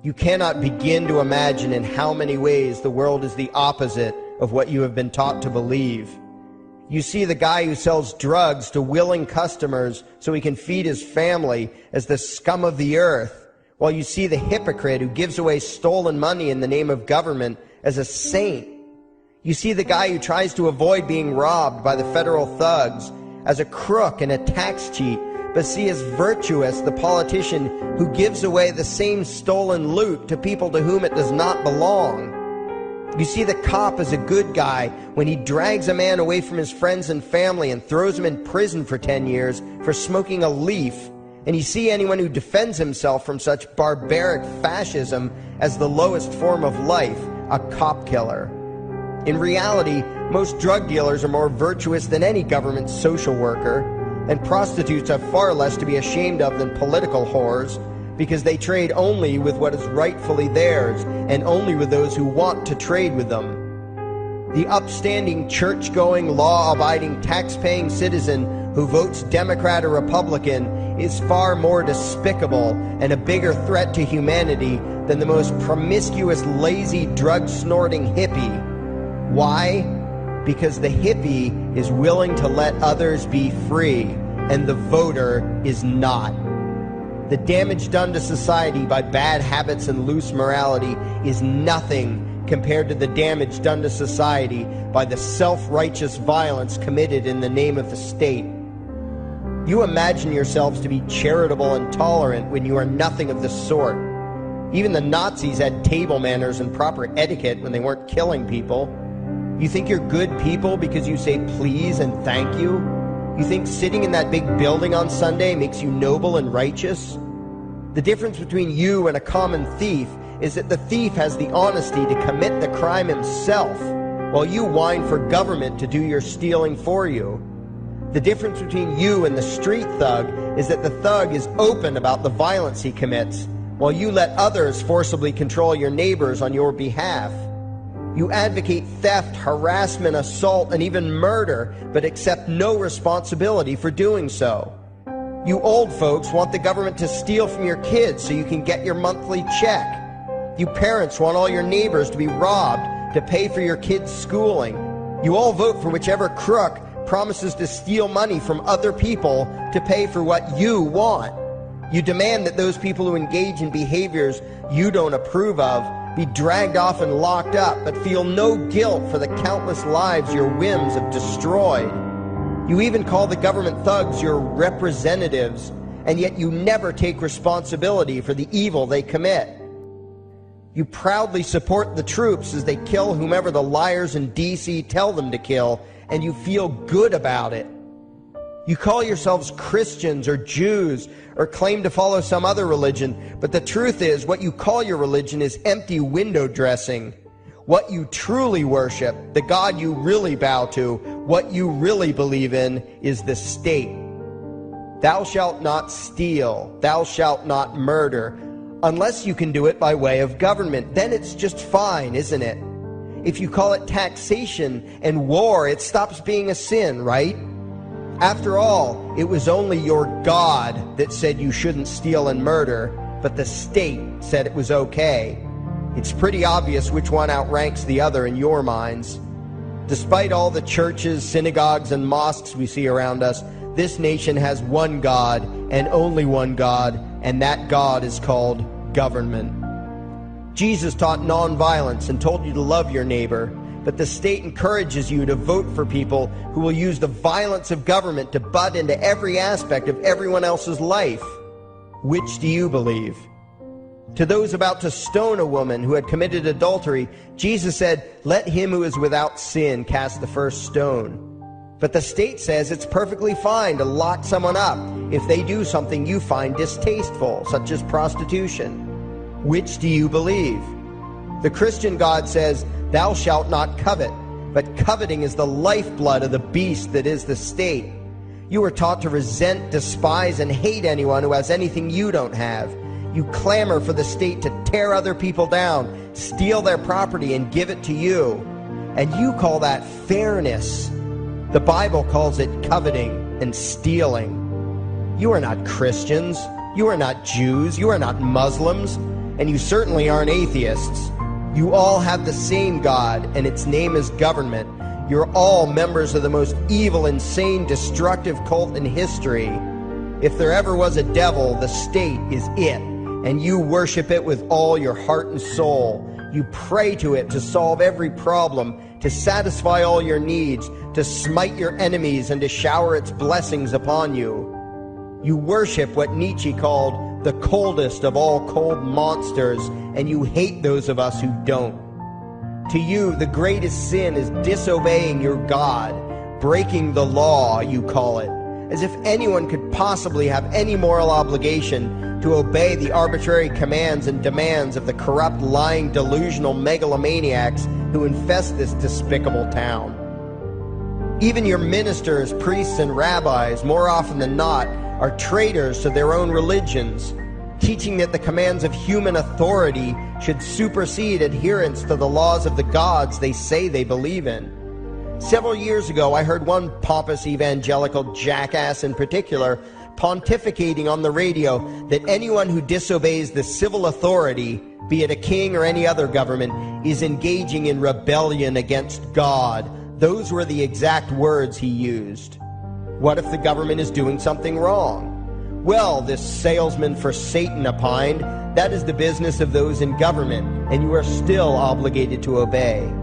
You cannot begin to imagine in how many ways the world is the opposite of what you have been taught to believe. You see the guy who sells drugs to willing customers so he can feed his family as the scum of the earth, while you see the hypocrite who gives away stolen money in the name of government as a saint. You see the guy who tries to avoid being robbed by the federal thugs as a crook and a tax cheat, but see as virtuous the politician who gives away the same stolen loot to people to whom it does not belong. You see the cop as a good guy when he drags a man away from his friends and family and throws him in prison for 10 years for smoking a leaf. And you see anyone who defends himself from such barbaric fascism as the lowest form of life, a cop killer. In reality, most drug dealers are more virtuous than any government social worker, and prostitutes have far less to be ashamed of than political whores, because they trade only with what is rightfully theirs, and only with those who want to trade with them. The upstanding, church-going, law-abiding, tax-paying citizen who votes Democrat or Republican is far more despicable and a bigger threat to humanity than the most promiscuous, lazy, drug-snorting hippie. Why? Because the hippie is willing to let others be free, and the voter is not. The damage done to society by bad habits and loose morality is nothing compared to the damage done to society by the self-righteous violence committed in the name of the state. You imagine yourselves to be charitable and tolerant when you are nothing of the sort. Even the Nazis had table manners and proper etiquette when they weren't killing people. You think you're good people because you say please and thank you? You think sitting in that big building on Sunday makes you noble and righteous? The difference between you and a common thief is that the thief has the honesty to commit the crime himself, while you whine for government to do your stealing for you. The difference between you and the street thug is that the thug is open about the violence he commits, while you let others forcibly control your neighbors on your behalf. You advocate theft, harassment, assault, and even murder, but accept no responsibility for doing so. You old folks want the government to steal from your kids so you can get your monthly check. You parents want all your neighbors to be robbed to pay for your kids' schooling. You all vote for whichever crook promises to steal money from other people to pay for what you want. You demand that those people who engage in behaviors you don't approve of be dragged off and locked up, but feel no guilt for the countless lives your whims have destroyed. You even call the government thugs your representatives, and yet you never take responsibility for the evil they commit. You proudly support the troops as they kill whomever the liars in D.C. tell them to kill, and you feel good about it. You call yourselves Christians or Jews or claim to follow some other religion, but the truth is what you call your religion is empty window dressing. What you truly worship, the God you really bow to, what you really believe in is the state. Thou shalt not steal, thou shalt not murder, unless you can do it by way of government. Then it's just fine, isn't it? If you call it taxation and war, it stops being a sin, right? After all, it was only your God that said you shouldn't steal and murder, but the state said it was okay. It's pretty obvious which one outranks the other in your minds. Despite all the churches, synagogues, and mosques we see around us, this nation has one God and only one God, and that God is called government. Jesus taught nonviolence and told you to love your neighbor, but the state encourages you to vote for people who will use the violence of government to butt into every aspect of everyone else's life. Which do you believe? To those about to stone a woman who had committed adultery, Jesus said, "Let him who is without sin cast the first stone." But the state says it's perfectly fine to lock someone up if they do something you find distasteful, such as prostitution. Which do you believe? The Christian God says, "Thou shalt not covet," but coveting is the lifeblood of the beast that is the state. You are taught to resent, despise, and hate anyone who has anything you don't have. You clamor for the state to tear other people down, steal their property, and give it to you. And you call that fairness. The Bible calls it coveting and stealing. You are not Christians. You are not Jews. You are not Muslims. and you certainly aren't atheists. You all have the same God, and its name is government. You're all members of the most evil, insane, destructive cult in history. If there ever was a devil, the state is it, and you worship it with all your heart and soul. You pray to it to solve every problem, to satisfy all your needs, to smite your enemies, and to shower its blessings upon you. You worship what Nietzsche called the coldest of all cold monsters, and you hate those of us who don't. To you, the greatest sin is disobeying your God, breaking the law, you call it, as if anyone could possibly have any moral obligation to obey the arbitrary commands and demands of the corrupt, lying, delusional megalomaniacs who infest this despicable town. Even your ministers, priests, and rabbis, more often than not, are traitors to their own religions, teaching that the commands of human authority should supersede adherence to the laws of the gods they say they believe in. Several years ago, I heard one pompous evangelical jackass in particular pontificating on the radio that anyone who disobeys the civil authority, be it a king or any other government, is engaging in rebellion against God. Those were the exact words he used. What if the government is doing something wrong? Well, this salesman for Satan opined, that is the business of those in government, and you are still obligated to obey.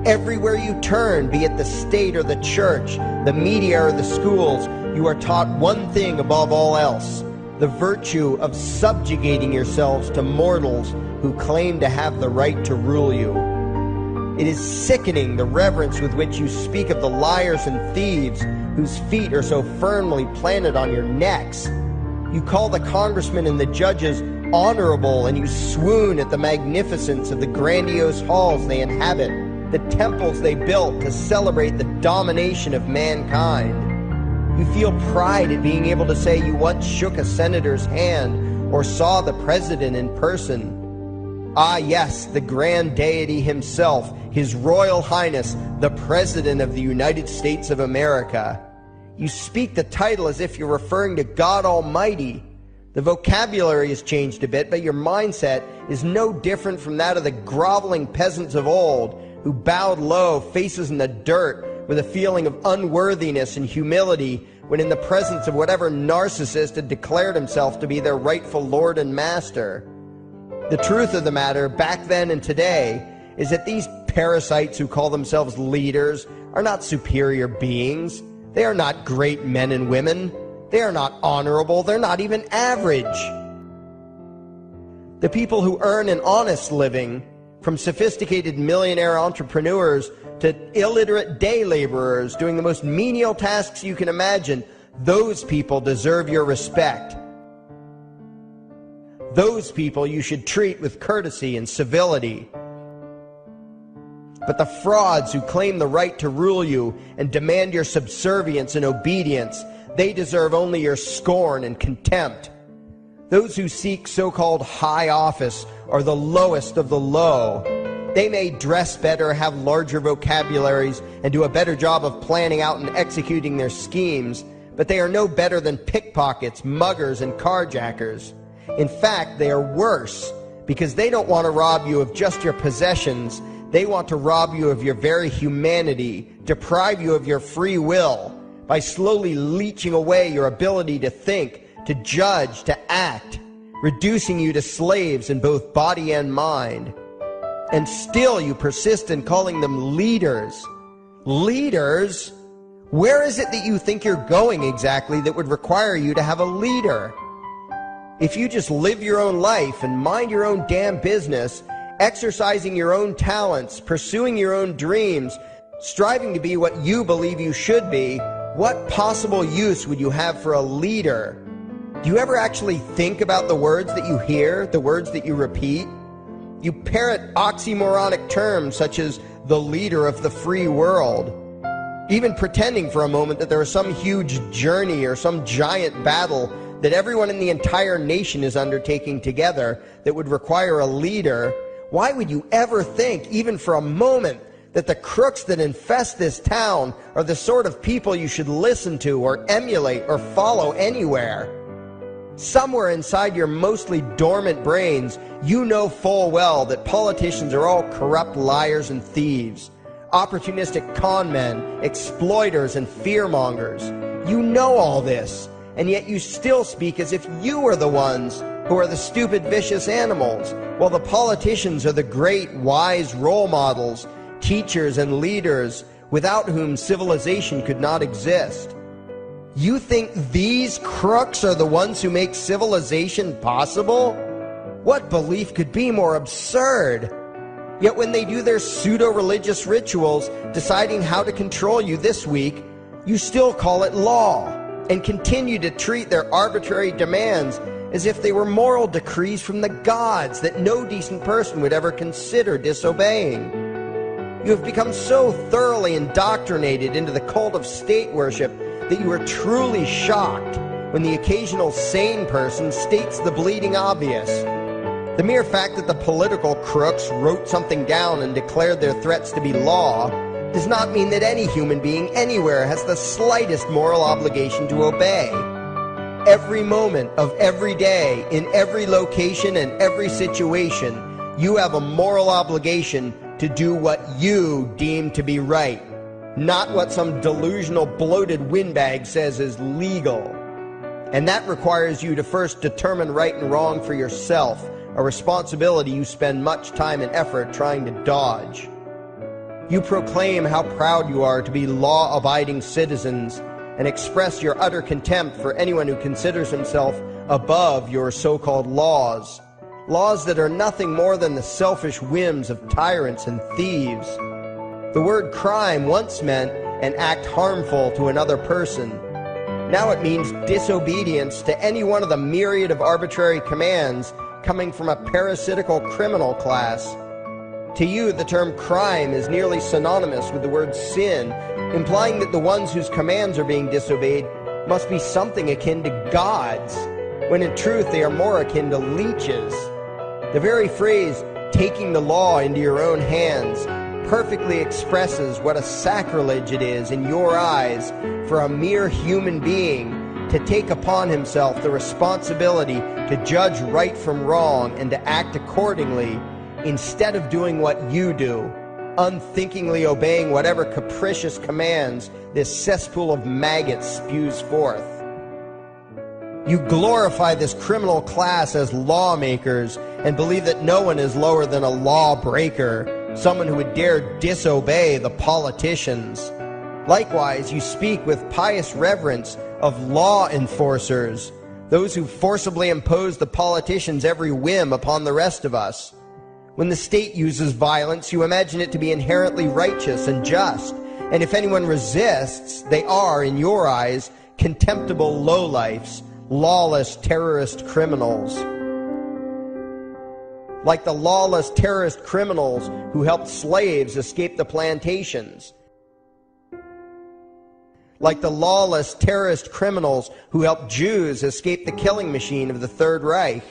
Everywhere you turn, be it the state or the church, the media or the schools, you are taught one thing above all else: the virtue of subjugating yourselves to mortals who claim to have the right to rule you. It is sickening the reverence with which you speak of the liars and thieves whose feet are so firmly planted on your necks. You call the congressmen and the judges honorable, and you swoon at the magnificence of the grandiose halls they inhabit, the temples they built to celebrate the domination of mankind. You feel pride at being able to say you once shook a senator's hand or saw the president in person. Ah, yes, the grand deity himself, His Royal Highness, the President of the United States of America. You speak the title as if you're referring to God Almighty. The vocabulary has changed a bit, but your mindset is no different from that of the groveling peasants of old who bowed low, faces in the dirt, with a feeling of unworthiness and humility when in the presence of whatever narcissist had declared himself to be their rightful lord and master. The truth of the matter, back then and today, is that these parasites who call themselves leaders are not superior beings. They are not great men and women. They are not honorable. They're not even average. The people who earn an honest living, from sophisticated millionaire entrepreneurs to illiterate day laborers doing the most menial tasks you can imagine, those people deserve your respect. Those people you should treat with courtesy and civility. But the frauds who claim the right to rule you and demand your subservience and obedience, they deserve only your scorn and contempt. Those who seek so-called high office are the lowest of the low. They may dress better, have larger vocabularies, and do a better job of planning out and executing their schemes, but they are no better than pickpockets, muggers, and carjackers. In fact, they are worse, because they don't want to rob you of just your possessions. They want to rob you of your very humanity, deprive you of your free will, by slowly leeching away your ability to think, to judge, to act, reducing you to slaves in both body and mind. And still you persist in calling them leaders. Leaders? Where is it that you think you're going exactly that would require you to have a leader? If you just live your own life and mind your own damn business, exercising your own talents, pursuing your own dreams, striving to be what you believe you should be, what possible use would you have for a leader? Do you ever actually think about the words that you hear, the words that you repeat? You parrot oxymoronic terms such as the leader of the free world, even pretending for a moment that there is some huge journey or some giant battle that everyone in the entire nation is undertaking together that would require a leader. Why would you ever think, even for a moment, that the crooks that infest this town are the sort of people you should listen to or emulate or follow anywhere? Somewhere inside your mostly dormant brains, you know full well that politicians are all corrupt liars and thieves, opportunistic con men, exploiters, and fearmongers. You know all this, and yet you still speak as if you are the ones who are the stupid, vicious animals, while the politicians are the great, wise role models, teachers, and leaders without whom civilization could not exist. You think these crooks are the ones who make civilization possible? What belief could be more absurd? Yet when they do their pseudo-religious rituals, deciding how to control you this week, you still call it law, and continue to treat their arbitrary demands as if they were moral decrees from the gods that no decent person would ever consider disobeying. You have become so thoroughly indoctrinated into the cult of state worship that you are truly shocked when the occasional sane person states the bleeding obvious. The mere fact that the political crooks wrote something down and declared their threats to be law does not mean that any human being anywhere has the slightest moral obligation to obey. Every moment of every day, in every location and every situation, you have a moral obligation to do what you deem to be right, not what some delusional bloated windbag says is legal. And that requires you to first determine right and wrong for yourself, a responsibility you spend much time and effort trying to dodge. You proclaim how proud you are to be law-abiding citizens and express your utter contempt for anyone who considers himself above your so-called laws, laws that are nothing more than the selfish whims of tyrants and thieves. The word crime once meant an act harmful to another person. Now it means disobedience to any one of the myriad of arbitrary commands coming from a parasitical criminal class. To you, the term crime is nearly synonymous with the word sin, implying that the ones whose commands are being disobeyed must be something akin to gods, when in truth they are more akin to leeches. The very phrase, taking the law into your own hands, perfectly expresses what a sacrilege it is in your eyes for a mere human being to take upon himself the responsibility to judge right from wrong and to act accordingly, instead of doing what you do, unthinkingly obeying whatever capricious commands this cesspool of maggots spews forth. You glorify this criminal class as lawmakers and believe that no one is lower than a lawbreaker, someone who would dare disobey the politicians. Likewise, you speak with pious reverence of law enforcers, those who forcibly impose the politicians' every whim upon the rest of us. When the state uses violence, you imagine it to be inherently righteous and just, and if anyone resists, they are, in your eyes, contemptible lowlifes, lawless terrorist criminals. Like the lawless terrorist criminals who helped slaves escape the plantations. Like the lawless terrorist criminals who helped Jews escape the killing machine of the Third Reich.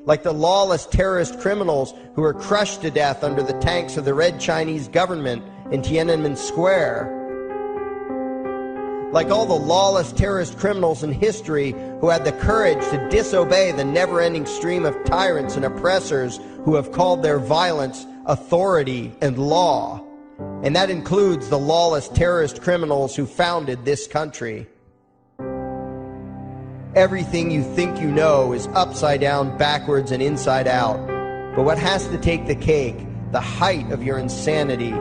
Like the lawless terrorist criminals who were crushed to death under the tanks of the Red Chinese government in Tiananmen Square. Like all the lawless terrorist criminals in history who had the courage to disobey the never-ending stream of tyrants and oppressors who have called their violence authority and law. And that includes the lawless terrorist criminals who founded this country. Everything you think you know is upside down, backwards, and inside out. But what has to take the cake, the height of your insanity,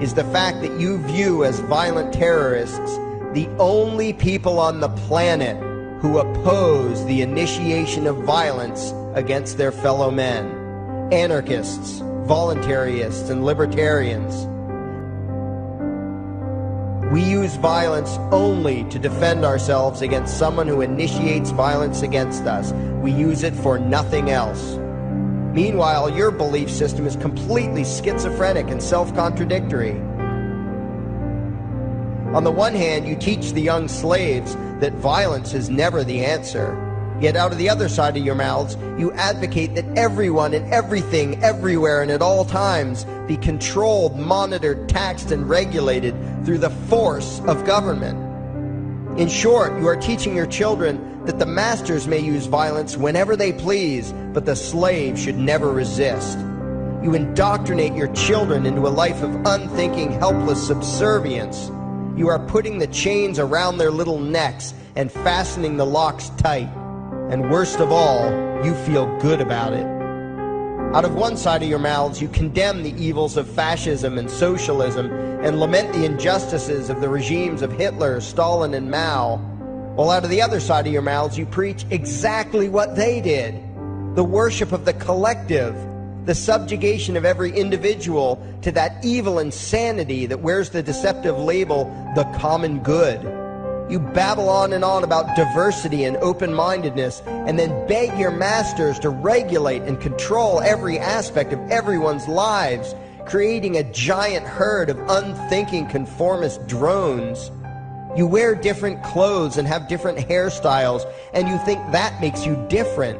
is the fact that you view as violent terrorists the only people on the planet who oppose the initiation of violence against their fellow men. Anarchists, voluntarists, and libertarians. We use violence only to defend ourselves against someone who initiates violence against us. We use it for nothing else. Meanwhile, your belief system is completely schizophrenic and self-contradictory. On the one hand, you teach the young slaves that violence is never the answer. Yet out of the other side of your mouths, you advocate that everyone and everything, everywhere and at all times be controlled, monitored, taxed, and regulated through the force of government. In short, you are teaching your children that the masters may use violence whenever they please, but the slave should never resist. You indoctrinate your children into a life of unthinking, helpless subservience. You are putting the chains around their little necks and fastening the locks tight. And worst of all, you feel good about it. Out of one side of your mouths, you condemn the evils of fascism and socialism and lament the injustices of the regimes of Hitler, Stalin, and Mao. While out of the other side of your mouths, you preach exactly what they did. The worship of the collective, the subjugation of every individual to that evil insanity that wears the deceptive label, the common good. You babble on and on about diversity and open-mindedness, and then beg your masters to regulate and control every aspect of everyone's lives, creating a giant herd of unthinking conformist drones. You wear different clothes and have different hairstyles, and you think that makes you different.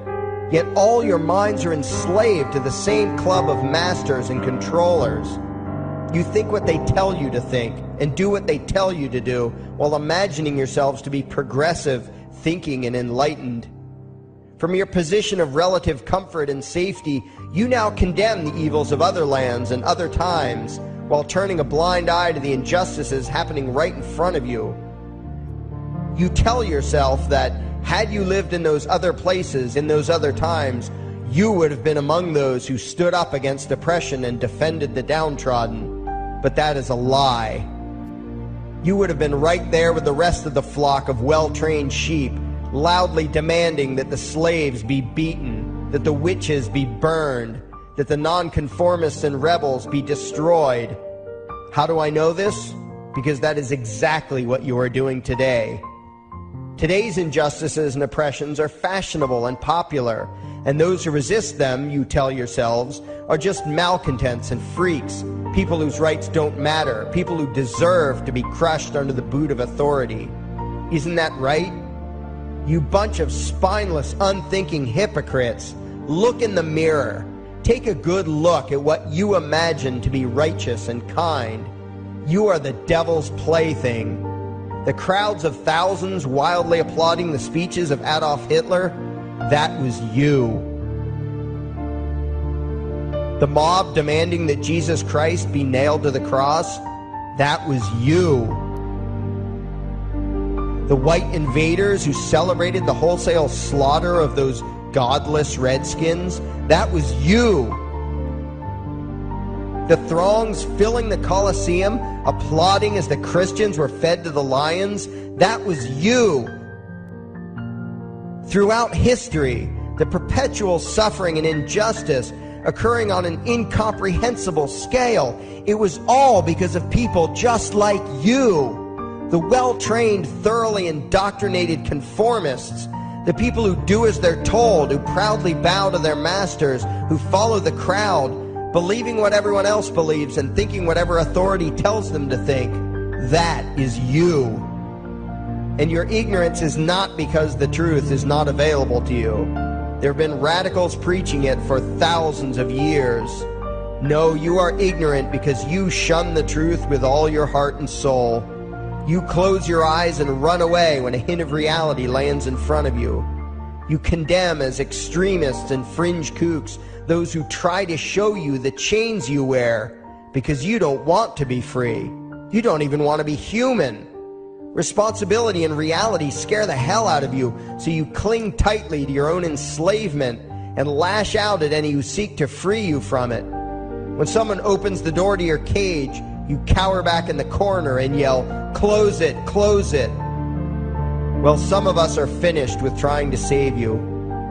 Yet all your minds are enslaved to the same club of masters and controllers. You think what they tell you to think and do what they tell you to do while imagining yourselves to be progressive, thinking, and enlightened. From your position of relative comfort and safety, you now condemn the evils of other lands and other times while turning a blind eye to the injustices happening right in front of you. You tell yourself that had you lived in those other places, in those other times, you would have been among those who stood up against oppression and defended the downtrodden. But that is a lie. You would have been right there with the rest of the flock of well-trained sheep, loudly demanding that the slaves be beaten, that the witches be burned, that the nonconformists and rebels be destroyed. How do I know this? Because that is exactly what you are doing today. Today's injustices and oppressions are fashionable and popular, and those who resist them, you tell yourselves, are just malcontents and freaks, people whose rights don't matter, people who deserve to be crushed under the boot of authority. Isn't that right? You bunch of spineless, unthinking hypocrites, look in the mirror. Take a good look at what you imagine to be righteous and kind. You are the devil's plaything. The crowds of thousands wildly applauding the speeches of Adolf Hitler, that was you. The mob demanding that Jesus Christ be nailed to the cross, that was you. The white invaders who celebrated the wholesale slaughter of those godless redskins, that was you. The throngs filling the Colosseum, applauding as the Christians were fed to the lions, that was you. Throughout history, the perpetual suffering and injustice occurring on an incomprehensible scale, it was all because of people just like you. The well-trained, thoroughly indoctrinated conformists, the people who do as they're told, who proudly bow to their masters, who follow the crowd, believing what everyone else believes and thinking whatever authority tells them to think. That is you. And your ignorance is not because the truth is not available to you. There have been radicals preaching it for thousands of years. No, you are ignorant because you shun the truth with all your heart and soul. You close your eyes and run away when a hint of reality lands in front of you. You condemn as extremists and fringe kooks those who try to show you the chains you wear because you don't want to be free. You don't even want to be human. Responsibility and reality scare the hell out of you, so you cling tightly to your own enslavement and lash out at any who seek to free you from it. When someone opens the door to your cage, you cower back in the corner and yell, "Close it, close it." Well, some of us are finished with trying to save you.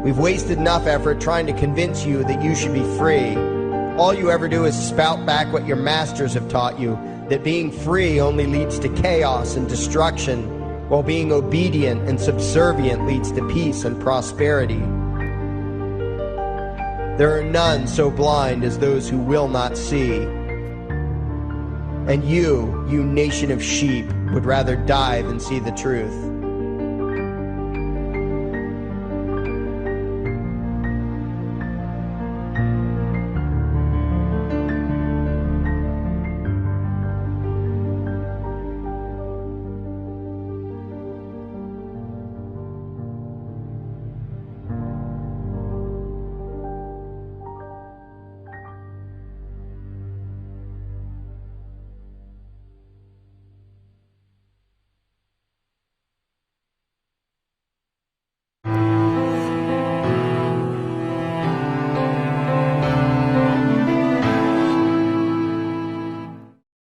We've wasted enough effort trying to convince you that you should be free. All you ever do is spout back what your masters have taught you, that being free only leads to chaos and destruction, while being obedient and subservient leads to peace and prosperity. There are none so blind as those who will not see. And you nation of sheep, would rather die than see the truth.